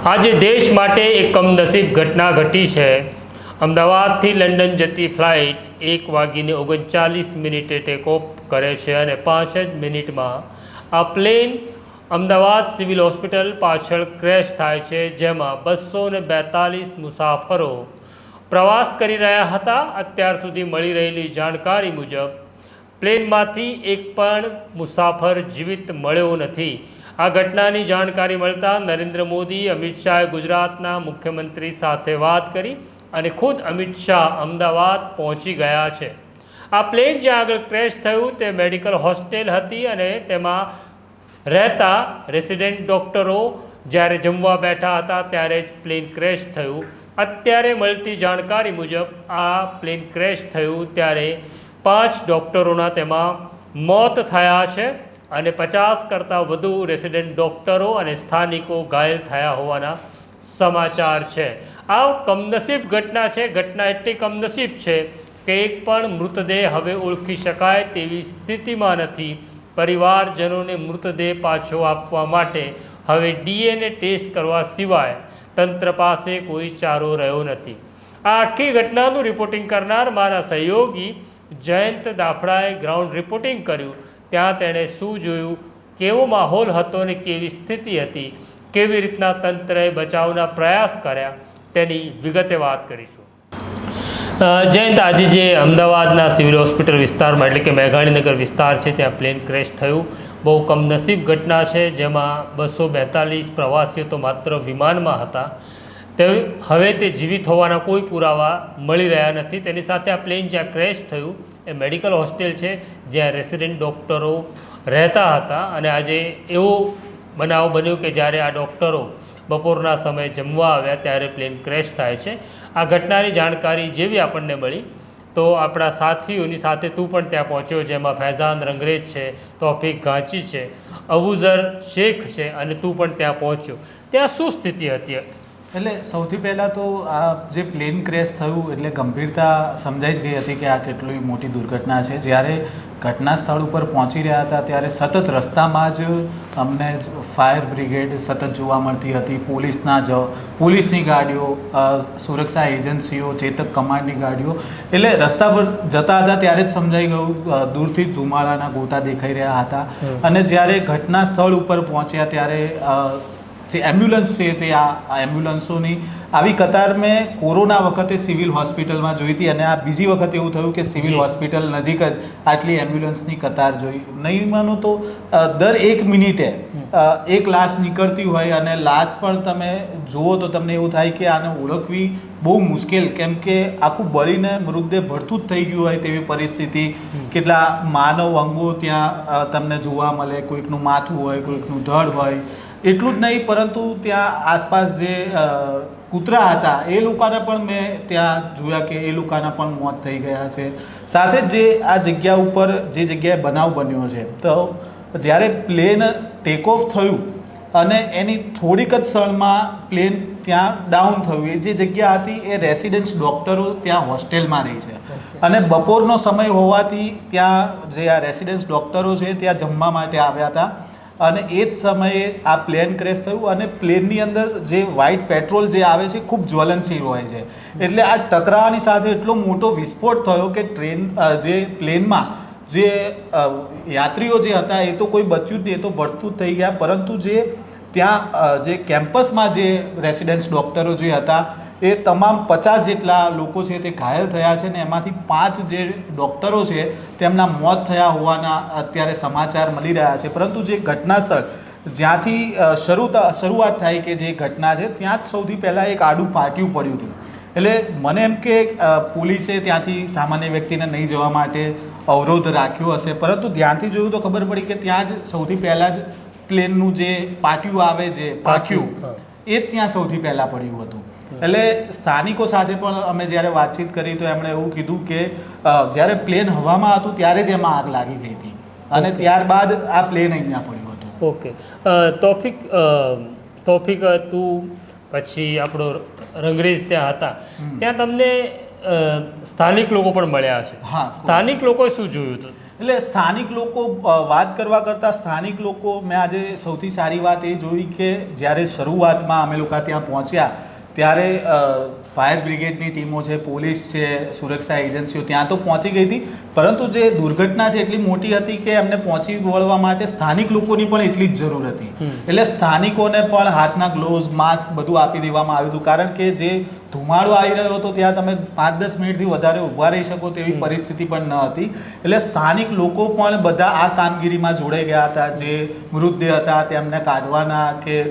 આજે દેશ માટે એક કમનસીબ ઘટના ઘટી છે। અમદાવાદથી લંડન જતી ફ્લાઇટ 1:39 ટેક ઓફ કરે છે અને 5 જ મિનિટમાં આ પ્લેન અમદાવાદ સિવિલ હોસ્પિટલ પાછળ ક્રેશ થાય છે, જેમાં 242 મુસાફરો પ્રવાસ કરી રહ્યા હતા। અત્યાર સુધી મળી રહેલી જાણકારી મુજબ પ્લેનમાંથી એક પણ મુસાફર જીવિત મળ્યો નથી। આ ઘટનાની જાણકારી મળતા નરેન્દ્ર મોદી, અમિત શાહે ગુજરાતના મુખ્યમંત્રી સાથે વાત કરી અને ખુદ અમિત શાહ અમદાવાદ પહોંચી ગયા છે। આ પ્લેન જ્યાં આગળ ક્રેશ થયું તે મેડિકલ હોસ્ટેલ હતી અને તેમાં રહેતા રેસિડેન્ટ ડૉક્ટરો જ્યારે જમવા બેઠા હતા ત્યારે જ પ્લેન ક્રેશ થયું। અત્યારે મળતી જાણકારી મુજબ આ પ્લેન ક્રેશ થયું ત્યારે 5 ડૉક્ટરોના તેમાં મોત થયા છે અને 50 કરતાં વધુ રેસિડેન્ટ ડૉક્ટરો અને સ્થાનિકો ઘાયલ થયા હોવાના સમાચાર છે। આ કમનસીબ ઘટના છે। ઘટના એટલી કમનસીબ છે કે એક પણ મૃતદેહ હવે ઓળખી શકાય તેવી સ્થિતિમાં નથી। પરિવારજનોને મૃતદેહ પાછો આપવા માટે હવે DNA ટેસ્ટ કરવા સિવાય તંત્ર પાસે કોઈ ચારો રહ્યો નથી। આ આખી ઘટનાનું રિપોર્ટિંગ કરનાર મારા સહયોગી જયંત દાફડાએ ગ્રાઉન્ડ રિપોર્ટિંગ કર્યું। ત્યાં તેણે શું જોયું, કેવો માહોલ હતો અને કેવી સ્થિતિ હતી, કેવી રીતના તંત્રએ બચાવના પ્રયાસ કર્યા તેની વિગતે વાત કરીશું। જયંત, આજે જે અમદાવાદના સિવિલ હોસ્પિટલ વિસ્તારમાં એટલે કે મેઘાણીનગર વિસ્તાર છે ત્યાં પ્લેન ક્રેશ થયું, બહુ કમનસીબ ઘટના છે, જેમાં 242 પ્રવાસીઓ તો માત્ર વિમાનમાં હતા। તે હવે તે જીવિત હોવાના કોઈ પુરાવા મળી રહ્યા નથી। તેની સાથે આ પ્લેન જ્યાં ક્રેશ થયું એ મેડિકલ હોસ્ટેલ છે જ્યાં રેસિડેન્ટ ડૉક્ટરો રહેતા હતા અને આજે એવો બનાવ બન્યો કે જ્યારે આ ડૉક્ટરો બપોરના સમયે જમવા આવ્યા ત્યારે પ્લેન ક્રેશ થાય છે। આ ઘટનાની જાણકારી જેવી આપણને મળી તો આપણા સાથીઓની સાથે તું પણ ત્યાં પહોંચ્યો, જેમાં ફૈઝાન રંગરેજ છે, તોફિક ઘાંચી છે, અબુઝર શેખ છે અને તું પણ ત્યાં પહોંચ્યો। ત્યાં શું સ્થિતિ હતી? એટલે સૌથી પહેલાં તો આ જે પ્લેન ક્રેશ થયું એટલે ગંભીરતા સમજાઈ જ ગઈ હતી કે આ કેટલી મોટી દુર્ઘટના છે। જ્યારે ઘટના સ્થળ ઉપર પહોંચી રહ્યા હતા ત્યારે સતત રસ્તામાં જ અમને ફાયર બ્રિગેડ સતત જોવા મળતી હતી, પોલીસની ગાડીઓ, સુરક્ષા એજન્સીઓ, ચેતક કમાન્ડની ગાડીઓ, એટલે રસ્તા પર જતા હતા ત્યારે જ સમજાઈ ગયું, દૂરથી ધુમાડાના ગોટા દેખાઈ રહ્યા હતા। અને જ્યારે ઘટના સ્થળ ઉપર પહોંચ્યા ત્યારે જે એમ્બ્યુલન્સ છે તે આ એમ્બ્યુલન્સોની આવી કતાર મેં કોરોના વખતે સિવિલ હોસ્પિટલમાં જોઈ હતી અને આ બીજી વખત એવું થયું કે સિવિલ હોસ્પિટલ નજીક જ આટલી એમ્બ્યુલન્સની કતાર જોઈ। નહીં માનો તો દર 1 મિનિટે એક લાશ નીકળતી હોય અને લાશ પણ તમે જુઓ તો તમને એવું થાય કે આને ઓળખવી બહુ મુશ્કેલ, કેમ કે આખું બળીને મૃતદેહ ભરતું જ થઈ ગયું હોય તેવી પરિસ્થિતિ। કેટલા માનવ અંગો ત્યાં તમને જોવા મળે, કોઈકનું માથું હોય, કોઈકનું ધડ હોય। એટલું જ નહીં પરંતુ ત્યાં આસપાસ જે કૂતરા હતા એ લોકોના પણ મેં ત્યાં જોયા કે એ લોકોના પણ મોત થઈ ગયા છે। સાથે જ જે આ જગ્યા ઉપર જે જગ્યાએ બનાવ બન્યો છે તો જ્યારે પ્લેન ટેક ઓફ થયું અને એની થોડીક જ ક્ષણમાં પ્લેન ત્યાં ડાઉન થયું, એ જે જગ્યા હતી એ રેસિડેન્ટ્સ ડૉક્ટરો ત્યાં હોસ્ટેલમાં રહી છે અને બપોરનો સમય હોવાથી ત્યાં જે આ રેસિડેન્ટ્સ ડૉક્ટરો છે ત્યાં જમવા માટે આવ્યા હતા અને એ જ સમયે આ પ્લેન ક્રેશ થયું અને પ્લેનની અંદર જે વ્હાઇટ પેટ્રોલ જે આવે છે ખૂબ જ્વલનશીલ હોય છે, એટલે આ ટકરાવાની સાથે એટલો મોટો વિસ્ફોટ થયો કે જે પ્લેનમાં જે યાત્રીઓ જે હતા એ તો કોઈ બચ્યું જ નહીં, એ તો ભડતું જ થઈ ગયા, પરંતુ જે ત્યાં જે કેમ્પસમાં જે રેસિડેન્ટ્સ ડૉક્ટરો જે હતા એ તમામ 50 જેટલા લોકો છે તે ઘાયલ થયા છે ને એમાંથી 5 જે ડૉક્ટરો છે તેમના મોત થયા હોવાના અત્યારે સમાચાર મળી રહ્યા છે। પરંતુ જે ઘટના સ્થળ જ્યાંથી શરૂઆત થાય કે જે ઘટના છે ત્યાં જ સૌથી પહેલાં એક આડું પાટિયું પડ્યું હતું। એટલે મને એમ કે પોલીસે ત્યાંથી સામાન્ય વ્યક્તિને નહીં જવા માટે અવરોધ રાખ્યો હશે, પરંતુ ધ્યાનથી જોયું તો ખબર પડી કે ત્યાં જ સૌથી પહેલાં જ પ્લેનનું જે પાટિયું આવે છે પાંખ્યું એ જ ત્યાં સૌથી પહેલાં પડ્યું હતું। એટલે સ્થાનિકો સાથે પણ અમે જ્યારે વાતચીત કરી તો એમણે એવું કીધું કે જ્યારે પ્લેન હવામાં હતું ત્યારે જ એમાં આગ લાગી ગઈ હતી અને ત્યારબાદ આ પ્લેન અહીંયા પડ્યું હતું। ઓકે, તોફિક તું પછી આપણો રંગરેજ ત્યાં હતા, ત્યાં તમને સ્થાનિક લોકો પણ મળ્યા છે। હા, સ્થાનિક લોકોએ શું જોયું હતું? એટલે સ્થાનિક લોકો વાત કરવા કરતાં સ્થાનિક લોકો, મેં આજે સૌથી સારી વાત એ જોઈ કે જ્યારે શરૂઆતમાં અમે લોકો ત્યાં પહોંચ્યા ત્યારે ફાયર બ્રિગેડની ટીમો છે, પોલીસ છે, સુરક્ષા એજન્સીઓ ત્યાં તો પહોંચી ગઈ હતી, પરંતુ જે દુર્ઘટના છે એટલી મોટી હતી કે એમને પહોંચી વળવા માટે સ્થાનિક લોકોની પણ એટલી જ જરૂર હતી. એટલે સ્થાનિકોને પણ હાથના ગ્લોવ્સ, માસ્ક બધું આપી દેવામાં આવ્યું હતું, કારણ કે જે ધુમાડો આવી રહ્યો હતો ત્યાં તમે 5-10 મિનિટથી વધારે ઊભા રહી શકો તેવી પરિસ્થિતિ પણ ન હતી. એટલે સ્થાનિક લોકો પણ બધા આ કામગીરીમાં જોડાઈ ગયા હતા. જે મૃતદેહ હતા તેમને કાઢવાના કે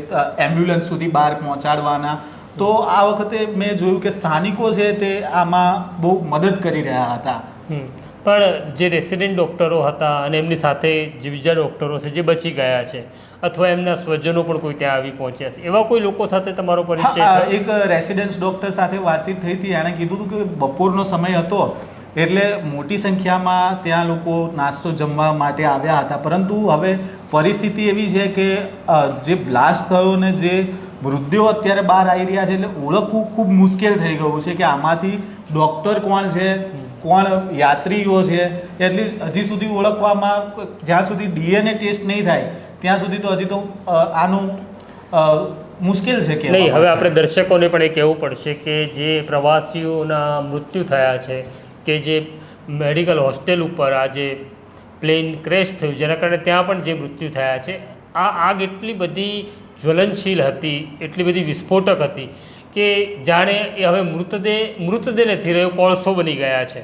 એમ્બ્યુલન્સ સુધી બહાર પહોંચાડવાના. તો આ વખતે મેં જોયું કે સ્થાનિકો છે તે આમાં બહુ મદદ કરી રહ્યા હતા. પણ જે રેસિડેન્ટ ડૉક્ટરો હતા અને એમની સાથે જે બીજા ડૉક્ટરો છે જે બચી ગયા છે અથવા એમના સ્વજનો પણ કોઈ ત્યાં આવી પહોંચ્યા છે, એવા કોઈ લોકો સાથે તમારો પરિચય? એક રેસિડેન્ટ ડૉક્ટર સાથે વાતચીત થઈ હતી. એણે કીધું હતું કે બપોરનો સમય હતો એટલે મોટી સંખ્યામાં ત્યાં લોકો નાસ્તો જમવા માટે આવ્યા હતા, પરંતુ હવે પરિસ્થિતિ એવી છે કે જે બ્લાસ્ટ થયો ને જે મૃતદેહો અત્યારે બહાર આવી રહ્યા છે એટલે ઓળખવું ખૂબ મુશ્કેલ થઈ ગયું છે કે આમાંથી ડૉક્ટર કોણ છે, કોણ યાત્રીઓ છે, એટલી હજી સુધી ઓળખવામાં, જ્યાં સુધી DNA ટેસ્ટ નહીં થાય ત્યાં સુધી તો હજી તો આનું મુશ્કેલ છે કે નહીં. હવે આપણે દર્શકોને પણ એ કહેવું પડશે કે જે પ્રવાસીઓના મૃત્યુ થયા છે, કે જે મેડિકલ હોસ્ટેલ ઉપર આ જે પ્લેન ક્રેશ થયું જેના કારણે ત્યાં પણ જે મૃત્યુ થયા છે, આ આગ એટલી બધી જ્વલનશીલ હતી, એટલી બધી વિસ્ફોટક હતી કે જાણે એ હવે મૃતદેહ નથી રહ્યો, કોળસો બની ગયા છે.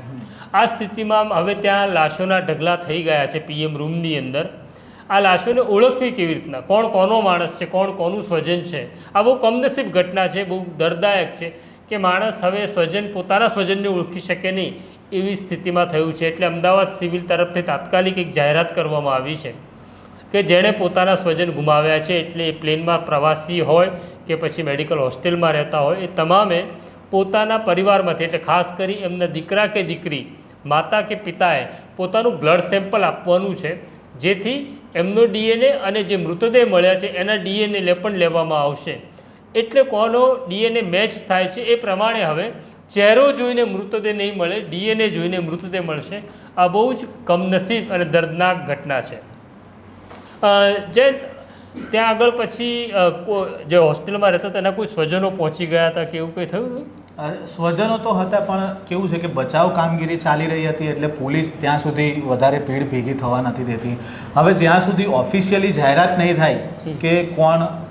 આ સ્થિતિમાં હવે ત્યાં લાશોના ઢગલા થઈ ગયા છે PM રૂમની અંદર. આ લાશોને ઓળખવી કેવી રીતના, કોણ કોનો માણસ છે, કોણ કોનું સ્વજન છે? આ બહુ કમનસીબ ઘટના છે, બહુ દર્દદાયક છે કે માણસ હવે પોતાના સ્વજનને ઓળખી શકે નહીં એવી સ્થિતિમાં થયું છે. એટલે અમદાવાદ સિવિલ તરફથી તાત્કાલિક એક જાહેરાત કરવામાં આવી છે કે જેણે પોતાના સ્વજન ગુમાવ્યા છે, એટલે એ પ્લેનમાં પ્રવાસી હોય કે પછી મેડિકલ હોસ્ટેલમાં રહેતા હોય, એ તમામે પોતાના પરિવારમાંથી, એટલે ખાસ કરી એમના દીકરા કે દીકરી, માતા કે પિતાએ પોતાનું બ્લડ સેમ્પલ આપવાનું છે, જેથી એમનો DNA અને જે મૃતદેહ મળ્યા છે એના DNA પણ લેવામાં આવશે. એટલે કોનો DNA મેચ થાય છે એ પ્રમાણે હવે ચહેરો જોઈને મૃતદેહ નહીં મળે, DNA જોઈને મૃતદેહ મળશે. આ બહુ જ કમનસીબ અને દર્દનાક ઘટના છે. જે ત્યાં આગળ પછી જે હોસ્ટેલમાં રહેતા હતા એના કોઈ સ્વજનો પહોંચી ગયા હતા કે એવું કંઈ થયું હતું? સ્વજનો તો હતા, પણ કેવું છે કે બચાવ કામગીરી ચાલી રહી હતી એટલે પોલીસ ત્યાં સુધી વધારે ભીડ ભેગી થવા નથી દેતી. હવે જ્યાં સુધી ઓફિશિયલી જાહેરાત નહીં થાય કે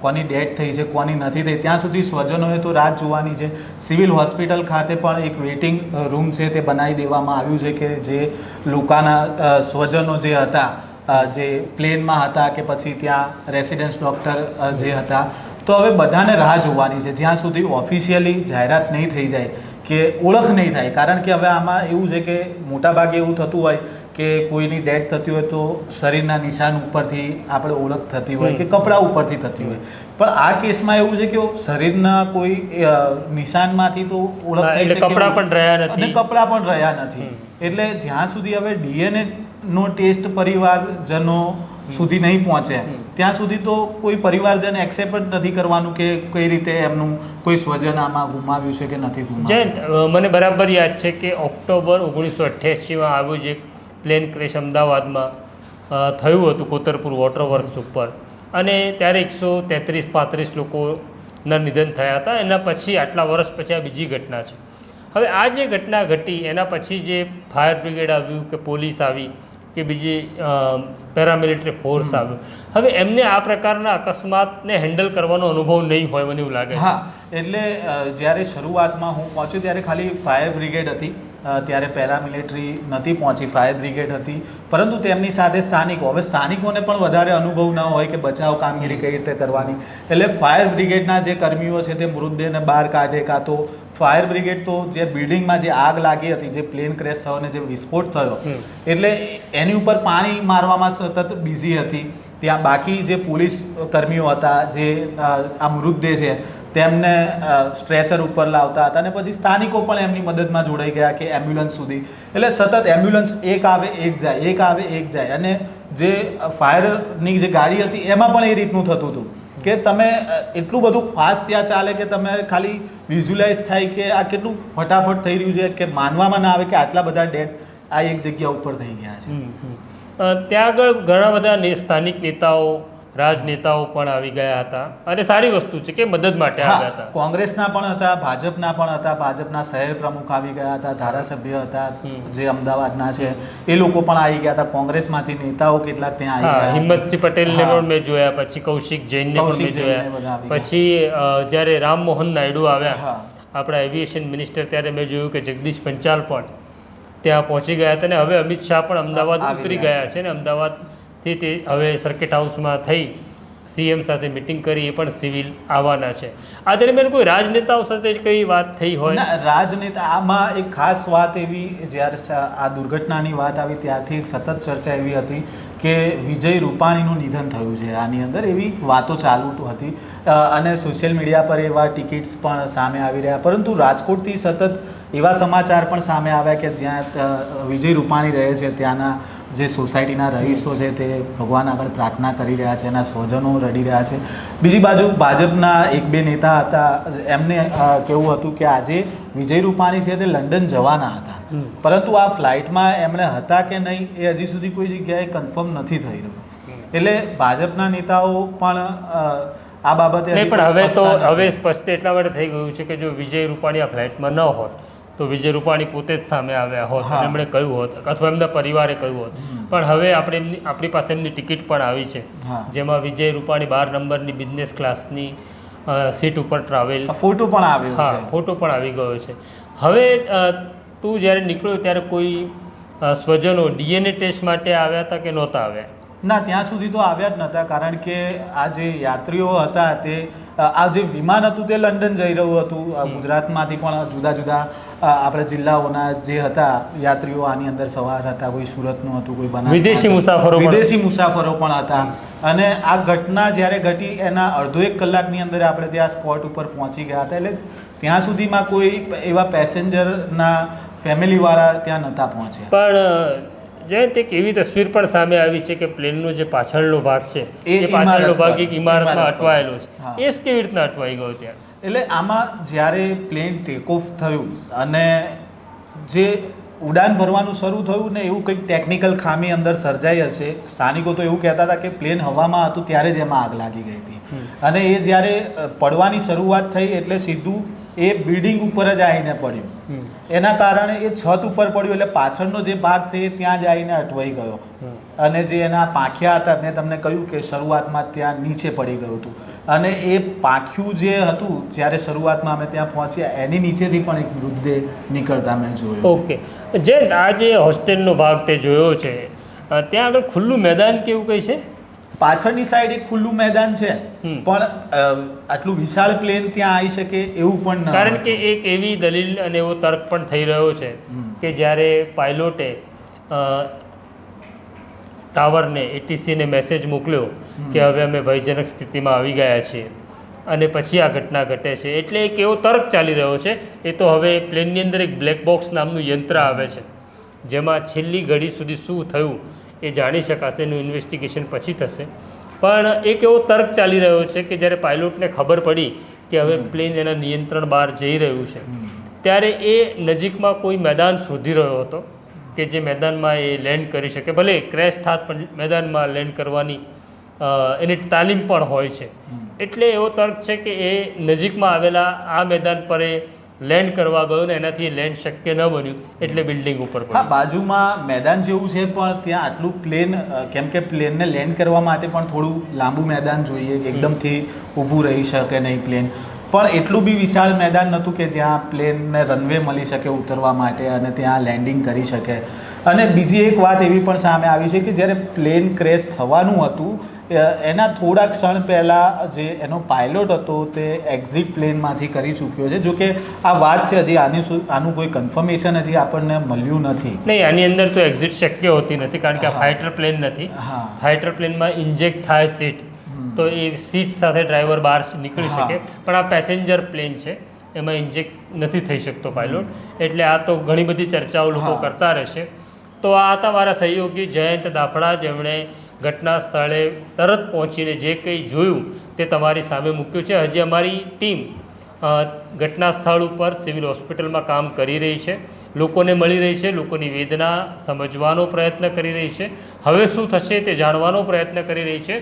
કોની ડેથ થઈ છે, કોની નથી થઈ, ત્યાં સુધી સ્વજનોએ તો રાહ જોવાની છે. સિવિલ હોસ્પિટલ ખાતે પણ એક વેઇટિંગ રૂમ છે તે બનાવી દેવામાં આવ્યું છે કે જે લોકોના સ્વજનો જે હતા, જે પ્લેનમાં હતા કે પછી ત્યાં રેસિડેન્સ ડૉક્ટર જે હતા, તો હવે બધાને રાહ જોવાની છે જ્યાં સુધી ઓફિશિયલી જાહેરાત નહીં થઈ જાય, કે ઓળખ નહીં થાય. કારણ કે હવે આમાં એવું છે કે મોટાભાગે એવું થતું હોય કે કોઈની ડેથ થતી હોય તો શરીરના નિશાન ઉપરથી આપણે ઓળખ થતી હોય કે કપડાં ઉપરથી થતી હોય, પણ આ કેસમાં એવું છે કે શરીરના કોઈ નિશાનમાંથી તો ઓળખ થઈ શકે કપડાં પણ રહ્યા નથી અને કપડાં પણ રહ્યા નથી. એટલે જ્યાં સુધી હવે DNA નો ટેસ્ટ પરિવારજનો સુધી નહીં પહોંચે ત્યાં સુધી તો કોઈ પરિવારજન એક્સેપ્ટ નથી કરવાનું કે કઈ રીતે એમનું કોઈ સ્વજન આમાં ગુમાવ્યું છે કે નથી ગુમાવ્યું. જયંત, મને બરાબર યાદ છે કે ઓક્ટોબર 1988માં આવ્યું જે પ્લેન ક્રેશ અમદાવાદમાં થયું હતું કોતરપુર વોટર વર્ક્સ ઉપર, અને ત્યારે 133-35 લોકોના નિધન થયા હતા. એના પછી આટલા વર્ષ પછી આ બીજી ઘટના છે. હવે આ જે ઘટના ઘટી એના પછી જે ફાયર બ્રિગેડ આવ્યું કે પોલીસ આવી કે બીજી પેરામિલિટરી ફોર્સ આવ્યું, હવે એમને આ પ્રકારના અકસ્માતને હેન્ડલ કરવાનો અનુભવ નહીં હોય મને એવું લાગે છે. હા, એટલે જ્યારે શરૂઆતમાં હું પહોંચ્યો ત્યારે ખાલી ફાયર બ્રિગેડ હતી, ત્યારે પેરામિલિટરી નથી પહોંચી, ફાયર બ્રિગેડ હતી, પરંતુ તેમની સાથે સ્થાનિકો. હવે સ્થાનિકોને પણ વધારે અનુભવ ન હોય કે બચાવ કામગીરી કઈ રીતે કરવાની, એટલે ફાયર બ્રિગેડના જે કર્મીઓ છે તે મૃતદેહને બહાર કાઢે, કાં તો ફાયર બ્રિગેડ તો જે બિલ્ડિંગમાં જે આગ લાગી હતી, જે પ્લેન ક્રેશ થયો અને જે વિસ્ફોટ થયો, એટલે એની ઉપર પાણી મારવામાં સતત બિઝી હતી. ત્યાં બાકી જે પોલીસ કર્મીઓ હતા, જે આ મૃતદેહ છે તેમને સ્ટ્રેચર ઉપર લાવતા હતા, અને પછી સ્થાનિકો પણ એમની મદદમાં જોડાઈ ગયા કે એમ્બ્યુલન્સ સુધી. એટલે સતત એમ્બ્યુલન્સ એક આવે એક જાય, એક આવે એક જાય, અને જે ફાયરની જે ગાડી હતી એમાં પણ એ રીતનું થતું હતું કે તમે એટલું બધું ફાસ્ટ ત્યાં ચાલે કે તમે ખાલી વિઝ્યુલાઇઝ થાય કે આ કેટલું ફટાફટ થઈ રહ્યું છે, કે માનવામાં ના આવે કે આટલા બધા ડેથ આ એક જગ્યા ઉપર થઈ ગયા છે. ત્યાં આગળ ઘણા બધા સ્થાનિક નેતાઓ રાજનેતાઓ પણ આવી ગયા હતા અને સારી વસ્તુ છે કે મદદ માટે આવ્યા હતા. કોંગ્રેસના પણ હતા, ભાજપના પણ હતા, ભાજપના શહેર પ્રમુખ આવી ગયા હતા, ધારાસભ્ય હતા જે અમદાવાદના છે એ લોકો પણ આવી ગયા હતા, કોંગ્રેસમાંથી નેતાઓ કેટલાક ત્યાં આવી ગયા. હિંમતસિંહ પટેલને પણ મેં જોયા, પછી કૌશિક જૈનને પણ મેં જોયા, પછી જ્યારે રામમોહન નાયડુ આવ્યા આપણા એવિએશન મિનિસ્ટર, ત્યારે મેં જોયું કે જગદીશ પંચાલ પણ ત્યાં પહોંચી ગયા હતા. અને હવે અમિત શાહ પણ અમદાવાદ ઉતરી ગયા છે ને અમદાવાદથી તે હવે સર્કિટ હાઉસમાં થઈ સીએમ સાથે મિટિંગ કરી, એ પણ સિવિલ આવવાના છે. આ દરમિયાન કોઈ રાજનેતાઓ સાથે જ કઈ વાત થઈ હોય? રાજનેતા આમાં એક ખાસ વાત એવી, જ્યારે આ દુર્ઘટનાની વાત આવી ત્યારથી એક સતત ચર્ચા એવી હતી કે વિજય રૂપાણીનું નિધન થયું છે આની અંદર, એવી વાતો ચાલુ હતી અને સોશિયલ મીડિયા પર એવા ટિકિટ્સ પણ સામે આવી રહ્યા. પરંતુ રાજકોટથી સતત એવા સમાચાર પણ સામે આવ્યા કે જ્યાં વિજય રૂપાણી રહે છે ત્યાંના જે સોસાયટીના રહીશો છે તે ભગવાન આગળ પ્રાર્થના કરી રહ્યા છે, એના સ્વજનો રડી રહ્યા છે. બીજી બાજુ ભાજપના એક બે નેતા હતા, એમને કેવું હતું કે આજે વિજય રૂપાણી છે તે લંડન જવાના હતા, પરંતુ આ ફ્લાઇટમાં એમણે હતા કે નહીં એ હજી સુધી કોઈ જગ્યાએ કન્ફર્મ નથી થઈ રહ્યું. એટલે ભાજપના નેતાઓ પણ આ બાબતે પણ હવે સ્પષ્ટ એટલા માટે થઈ ગયું છે કે જો વિજય રૂપાણી આ ફ્લાઇટમાં ન હોત તો વિજય રૂપાણી પોતે જ સામે આવ્યા હોત, એમણે કહ્યું હોત અથવા એમના પરિવારે કહ્યું હોત. પણ હવે આપણી પાસે એમની ટિકિટ પણ આવી છે, જેમાં વિજય રૂપાણી 12 નંબરની બિઝનેસ ક્લાસની સીટ ઉપર ટ્રાવેલ, ફોટો પણ આવ્યો, ફોટો પણ આવી ગયો છે. હવે તું જ્યારે નીકળ્યો ત્યારે કોઈ સ્વજનો ડીએનએ ટેસ્ટ માટે આવ્યા હતા કે નહોતા આવ્યા? ના, ત્યાં સુધી તો આવ્યા જ નહોતા, કારણ કે આ જે યાત્રીઓ હતા તે આ જે વિમાન હતું તે લંડન જઈ રહ્યું હતું. ગુજરાતમાંથી પણ જુદા જુદા આપણે જિલ્લાઓના જે હતા યાત્રીઓ આની અંદર સવાર હતા, કોઈ સુરતનું હતું, કોઈ વિદેશી મુસાફરો પણ હતા. અને આ ઘટના જ્યારે ઘટી એના અડધો એક કલાકની અંદર આપણે ત્યાં સ્પોટ ઉપર પહોંચી ગયા હતા. એટલે ત્યાં સુધીમાં કોઈ એવા પેસેન્જરના ફેમિલીવાળા ત્યાં નહોતા પહોંચ્યા. પણ જયંત, એક એવી તસવીર પણ સામે આવી છે કે પ્લેનનો જે પાછળનો ભાગ છે એ પાછળનો ભાગ એક ઇમારતમાં અટવાયેલો છે. એ કેવી રીતના અટવાઈ ગયો ત્યાં? એટલે આમાં જ્યારે પ્લેન ટેક ઓફ થયું અને જે ઉડાન ભરવાનું શરૂ થયું ને, એવું કંઈક ટેકનિકલ ખામી અંદર સર્જાઈ હશે. સ્થાનિકો તો એવું કહેતા હતા કે પ્લેન હવામાં હતું ત્યારે જ એમાં આગ લાગી ગઈ હતી, અને એ જ્યારે પડવાની શરૂઆત થઈ એટલે સીધું એ બિલ્ડિંગ ઉપર જ આવીને પડ્યું. એના કારણે એ છત ઉપર પડ્યું, એટલે પાછળનો જે ભાગ છે એ ત્યાં જ આવીને અટવાઈ ગયો. અને જે એના પાંખિયા હતા, મેં તમને કહ્યું કે શરૂઆતમાં ત્યાં નીચે પડી ગયું હતું, અને એ પાંખ્યું જે હતું જ્યારે શરૂઆતમાં અમે ત્યાં પહોંચ્યા એની નીચેથી પણ એક મૃતદેહ નીકળતા મેં જોયો. ઓકે, જે આ જે હોસ્ટેલનો ભાગ તે જોયો છે, ત્યાં આગળ ખુલ્લું મેદાન કેવું કંઈ છે? પાછળની સાઈડ એક ખુલ્લું મેદાન છે, પણ આટલું વિશાળ પ્લેન ત્યાં આવી શકે એવું પણ ન. કારણ કે એક એવી દલીલ અને એવો તર્ક પણ થઈ રહ્યો છે કે જ્યારે પાયલોટે ટાવરને એટીસીને મેસેજ મોકલ્યો કે હવે અમે ભયજનક સ્થિતિમાં આવી ગયા છીએ, અને પછી આ ઘટના ઘટે છે, એટલે એક એવો તર્ક ચાલી રહ્યો છે. એ તો હવે પ્લેનની અંદર એક બ્લેક બોક્સ નામનું યંત્ર આવે છે, જેમાં છેલ્લી ઘડી સુધી શું થયું એ જાણી શકાશે, એનું ઇન્વેસ્ટિગેશન પછી થશે. પણ એક એવો તર્ક ચાલી રહ્યો છે કે જ્યારે પાયલોટને ખબર પડી કે હવે પ્લેન એના નિયંત્રણ બહાર જઈ રહ્યું છે, ત્યારે એ નજીકમાં કોઈ મેદાન શોધી રહ્યો હતો કે જે મેદાનમાં એ લેન્ડ કરી શકે. ભલે ક્રેશ થાત પણ મેદાનમાં લેન્ડ કરવાની એની તાલીમ પણ હોય છે. એટલે એવો તર્ક છે કે એ નજીકમાં આવેલા આ મેદાન પર એ લેન્ડ કરવા ગયો ને એનાથી લેન્ડ શક્ય ન બન્યું, એટલે બિલ્ડિંગ ઉપર પડ્યું. બાજુમાં મેદાન જેવું છે, પણ ત્યાં આટલું પ્લેન, કેમ કે પ્લેનને લેન્ડ કરવા માટે પણ થોડું લાંબુ મેદાન જોઈએ, એકદમથી ઊભું રહી શકે નહીં પ્લેન. પણ એટલું બી વિશાળ મેદાન નહોતું કે જ્યાં પ્લેનને રનવે મળી શકે ઉતરવા માટે અને ત્યાં લેન્ડિંગ કરી શકે. અને બીજી એક વાત એવી પણ સામે આવી છે કે જ્યારે પ્લેન ક્રેશ થવાનું હતું એના થોડા ક્ષણ પહેલાં જે એનો પાયલોટ હતો તે એક્ઝિટ પ્લેનમાંથી કરી ચૂક્યો છે. જોકે આ વાત છે હજી આનું કોઈ કન્ફર્મેશન હજી આપણને મળ્યું નથી. નહીં, આની અંદર તો એક્ઝિટ શક્ય હોતી નથી, કારણ કે આ ફાઇટર પ્લેન નથી. ફાઇટર પ્લેનમાં ઇન્જેક્ટ થાય સીટ, તો એ સીટ સાથે ડ્રાઈવર બહાર નીકળી શકે, પણ આ પેસેન્જર પ્લેન છે, એમાં ઇન્જેક્ટ નથી થઈ શકતો પાયલોટ. એટલે આ તો ઘણી બધી ચર્ચાઓ લોકો કરતા રહેશે. તો આ હતા મારા સહયોગી જયંત દાફડા, જેમણે ઘટના સ્થળે તરત પહોંચીને જે કંઈ જોયું તે તમારી સામે મૂક્યું છે. હજી અમારી ટીમ ઘટના સ્થળ ઉપર સિવિલ હોસ્પિટલમાં કામ કરી રહી છે, લોકોને મળી રહી છે, લોકોની વેદના સમજવાનો પ્રયત્ન કરી રહી છે, હવે શું થશે તે જાણવાનો પ્રયત્ન કરી રહી છે.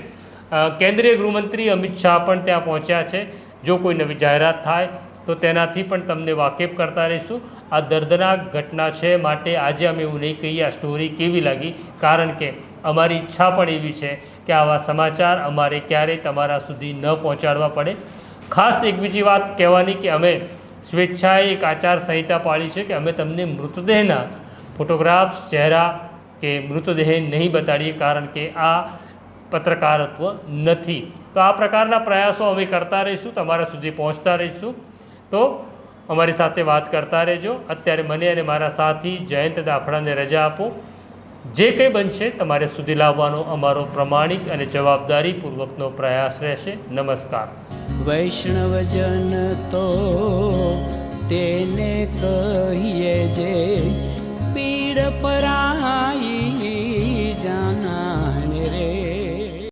કેન્દ્રીય ગૃહમંત્રી અમિત શાહ પણ ત્યાં પહોંચ્યા છે. જો કોઈ નવી જાહેરાત થાય તો તેનાથી પણ તમને વાકેફ કરતા રહીશું. આ દર્દનાક ઘટના છે, માટે આજે અમે એવું નહીં કહીએ આ સ્ટોરી કેવી લાગી, કારણ કે અમારી ઈચ્છા પણ એવી છે કે આવા સમાચાર અમારે ક્યારેય તમારા સુધી ન પહોંચાડવા પડે. ખાસ એક બીજી વાત કહેવાની કે અમે સ્વેચ્છાએ એક આચાર સંહિતા પાળી છે કે અમે તમને મૃતદેહના ફોટોગ્રાફ્સ, ચહેરા કે મૃતદેહ નહીં બતાડીએ, કારણ કે આ પત્રકારત્વ નથી. તો આ પ્રકારના પ્રયાસો અમે કરતા રહીશું, તમારા સુધી પહોંચતા રહીશું. તો અમારી સાથે વાત કરતા રહેજો. અત્યારે મને અને મારા સાથી જયંત દાફડાને રજા આપો. જે કંઈ બનશે તમારે સુધી લાવવાનો અમારો પ્રમાણિક અને જવાબદારીપૂર્વકનો પ્રયાસ રહેશે. નમસ્કાર. વૈષ્ણવજન તો તેને કહીએ જે પીડ પરાઈ.